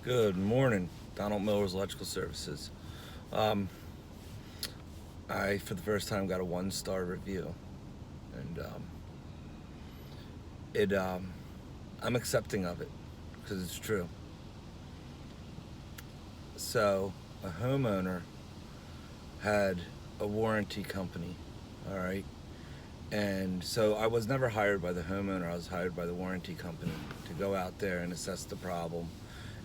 Good morning, Donald Miller's Electrical Services. Um, I, for the first time, got a 1-star review, and it I'm accepting of it because it's true. So, a homeowner had a warranty company, all right, and so I was never hired by the homeowner. I was hired by the warranty company to go out there and assess the problem.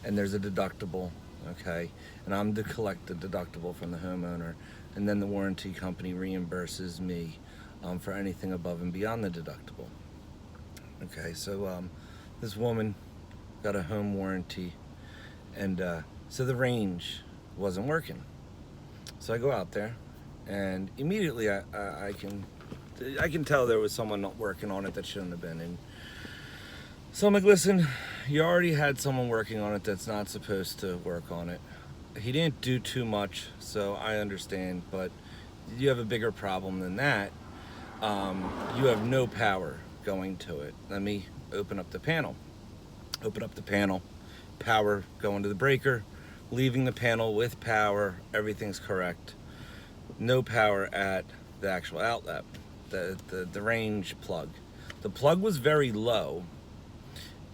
And there's a deductible, okay, and I'm to collect the deductible from the homeowner, and then the warranty company reimburses me for anything above and beyond the deductible. Okay, so this woman got a home warranty, and so the range wasn't working. So I go out there, and immediately I can tell there was someone not working on it that shouldn't have been. And so I'm like, listen, you already had someone working on it that's not supposed to work on it. He didn't do too much, so I understand, but you have a bigger problem than that. You have no power going to it. Let me open up the panel. Open up the panel, power going to the breaker, leaving the panel with power, everything's correct. No power at the actual outlet, the range plug. The plug was very low,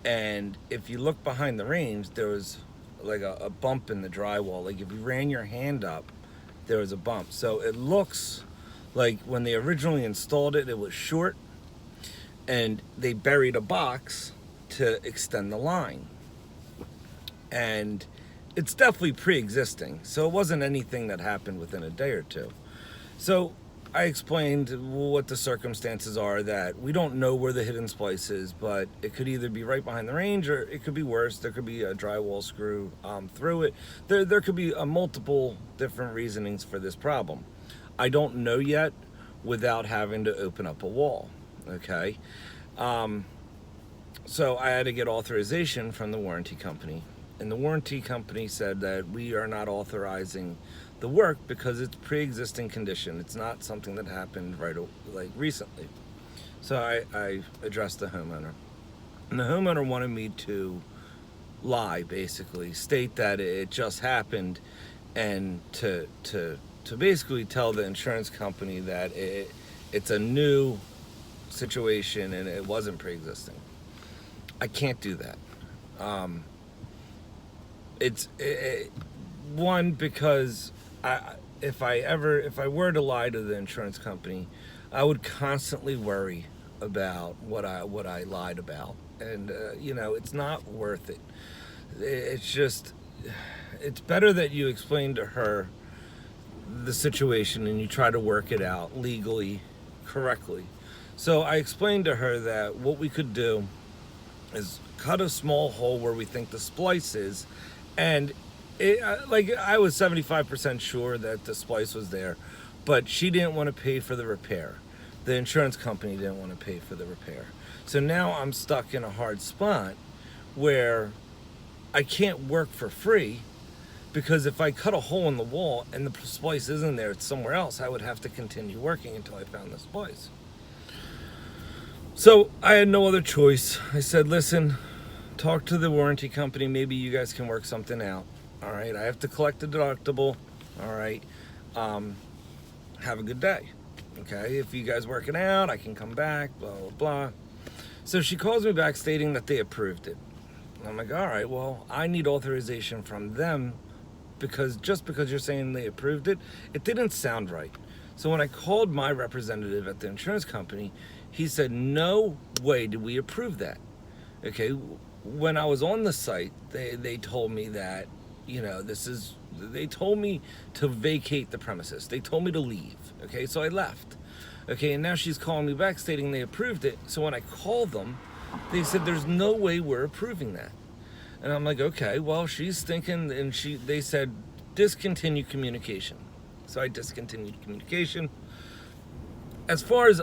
and if you look behind the range, there was like a bump in the drywall. Like if you ran your hand up, there was a bump. So it looks like when they originally installed it, it was short, and they buried a box to extend the line. And it's definitely pre-existing, so it wasn't anything that happened within a day or two. So I explained what the circumstances are, that we don't know where the hidden splice is, but it could either be right behind the range, or it could be worse. There could be a drywall screw through it. There could be multiple different reasonings for this problem. I don't know yet without having to open up a wall, okay? So I had to get authorization from the warranty company. And the warranty company said that we are not authorizing the work because it's pre-existing condition. It's not something that happened recently. So I addressed the homeowner. And the homeowner wanted me to lie, basically, state that it just happened, and to basically tell the insurance company that it's a new situation and it wasn't pre-existing. I can't do that. One, because if I were to lie to the insurance company, I would constantly worry about what I lied about, and it's not worth it. It's better that you explain to her the situation and you try to work it out legally, correctly. So I explained to her that what we could do is cut a small hole where we think the splice is, and I was 75% sure that the splice was there, but she didn't want to pay for the repair. The insurance company didn't want to pay for the repair. So now I'm stuck in a hard spot where I can't work for free, because if I cut a hole in the wall and the splice isn't there, it's somewhere else, I would have to continue working until I found the splice. So I had no other choice. I said, listen, talk to the warranty company. Maybe you guys can work something out. All right, I have to collect the deductible. All right, have a good day. Okay, if you guys work it out, I can come back, blah, blah, blah. So she calls me back stating that they approved it. I'm like, all right, well, I need authorization from them, because just because you're saying they approved it, it didn't sound right. So when I called my representative at the insurance company, he said, no way did we approve that. Okay, when I was on the site, they told me that, they told me to vacate the premises. They told me to leave. Okay, so I left. Okay, and now she's calling me back stating they approved it. So when I called them, they said, there's no way we're approving that. And I'm like, okay, well, she's thinking, and they said, discontinue communication. So I discontinued communication. As far as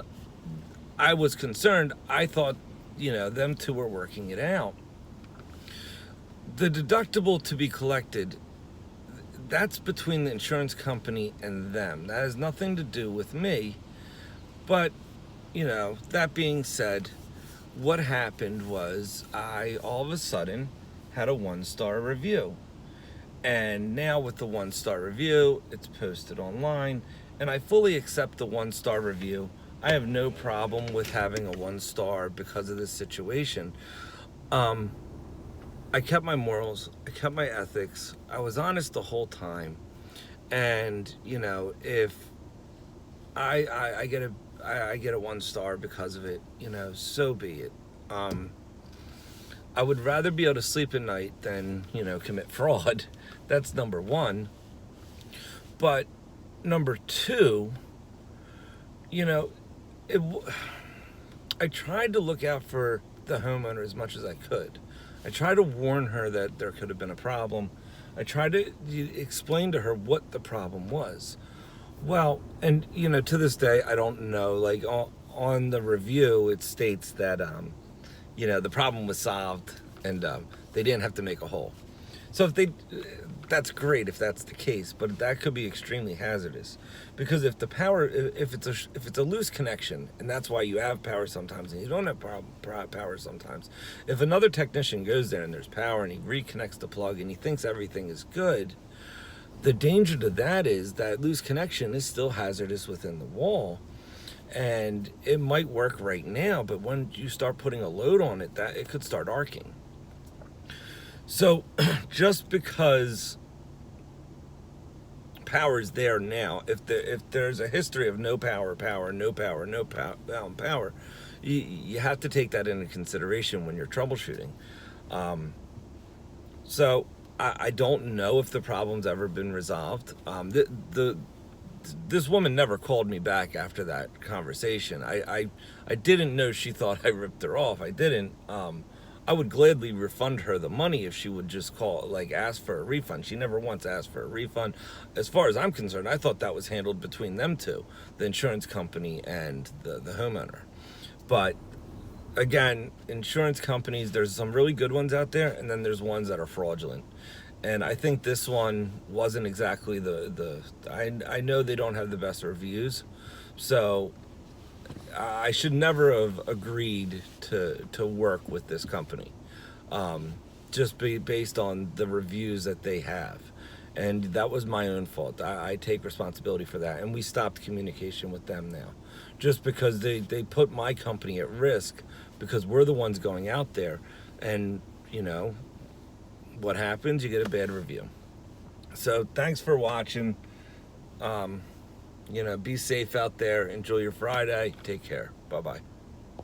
I was concerned, I thought, them two were working it out. The deductible to be collected, that's between the insurance company and them. That has nothing to do with me. But, that being said, what happened was I all of a sudden had a 1-star review. And now with the 1-star review, it's posted online, and I fully accept the 1-star review. I have no problem with having a 1-star because of this situation. I kept my morals, I kept my ethics, I was honest the whole time. And, you know, if I get a 1-star because of it, you know, so be it. I would rather be able to sleep at night than, you know, commit fraud. That's number one. But number two, you know, I tried to look out for the homeowner as much as I could. I tried to warn her that there could have been a problem. I tried to explain to her what the problem was. Well, and, you know, to this day, I don't know. Like, on the review, it states that, you know, the problem was solved and they didn't have to make a hole. So that's great if that's the case, but that could be extremely hazardous, because if the power, if it's a loose connection, and that's why you have power sometimes and you don't have power sometimes. If another technician goes there and there's power and he reconnects the plug and he thinks everything is good, the danger to that is that loose connection is still hazardous within the wall. And it might work right now, but when you start putting a load on it, that it could start arcing. So just because power is there now, if there's a history of no power, you have to take that into consideration when you're troubleshooting. So I don't know if the problem's ever been resolved. This woman never called me back after that conversation. I didn't know she thought I ripped her off. I didn't. I would gladly refund her the money if she would just call, like, ask for a refund. She never once asked for a refund. As far as I'm concerned, I thought that was handled between them two, the insurance company and the homeowner. But again, insurance companies, there's some really good ones out there, and then there's ones that are fraudulent. And I think this one wasn't exactly I know they don't have the best reviews, so I should never have agreed to work with this company, just based on the reviews that they have. And that was my own fault. I take responsibility for that. And we stopped communication with them now, just because they put my company at risk, because we're the ones going out there. And, you know, what happens? You get a bad review. So thanks for watching. You know, be safe out there. Enjoy your Friday. Take care. Bye-bye.